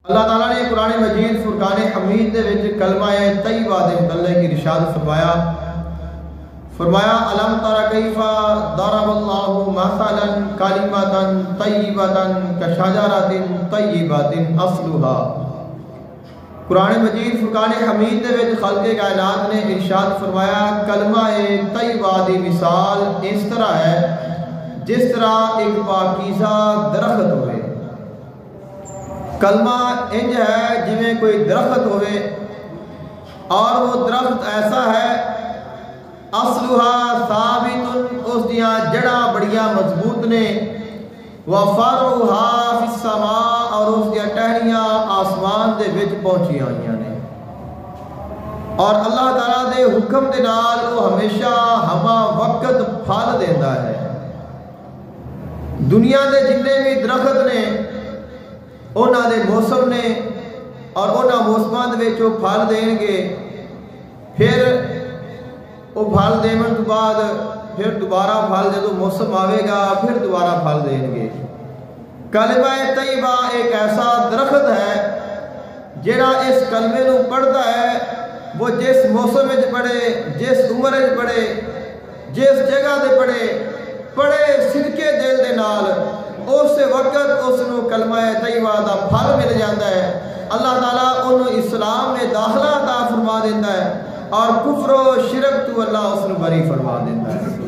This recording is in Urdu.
اللہ تعالیٰ نے قرآن مجید فرقان حمید دے وچ کلمہ طیبہ دے متعلق ارشاد فرمایا الم تر کیف ضرب اللہ مثلا کلمۃ طیبۃ کشجرۃ طیبۃ اصلها۔ قرآن مجید فرقان حمید دے وچ خالق کائنات نے ارشاد فرمایا کلمہ طیبہ دی مثال اس طرح ہے جس طرح ایک پاکیزہ درخت ہوئے۔ کلمہ انج ہے جویں کوئی درخت ہوئے اور وہ درخت ایسا ہے اصلها ثابت، اس دیاں جڑاں بڑیاں مضبوط نے، وفرعها فی السماء، اور اس دیاں ٹہنیاں آسمان دے وچ پہنچی ہوئیاں نے، اور اللہ تعالیٰ دے حکم دے نال وہ ہمیشہ ہما وقت پھل دیندا ہے۔ دنیا دے جتنے بھی درخت نے انہاں دے موسم نے اور انہاں موسماں دے وچ وہ پھل دین گے، پھر وہ پھل دیون تو بعد پھر دوبارہ پھل جدو موسم آوے گا پھر دوبارہ پھل دیں گے۔ کلمہ طیبہ ایک ایسا درخت ہے جڑا اس کلمے نو پڑھتا ہے، وہ جس موسم وچ پڑھے، جس عمر وچ پڑھے، جس جگہ تے پڑھے صدقے دل دے نال، اس وقت اس نو کلمہ طیبہ دا پھل مل جاتا ہے۔ اللہ تعالیٰ انہوں اسلام میں داخلہ عطا فرما دیتا ہے اور کفر و شرک تو اللہ اس نو بری فرما دیتا ہے۔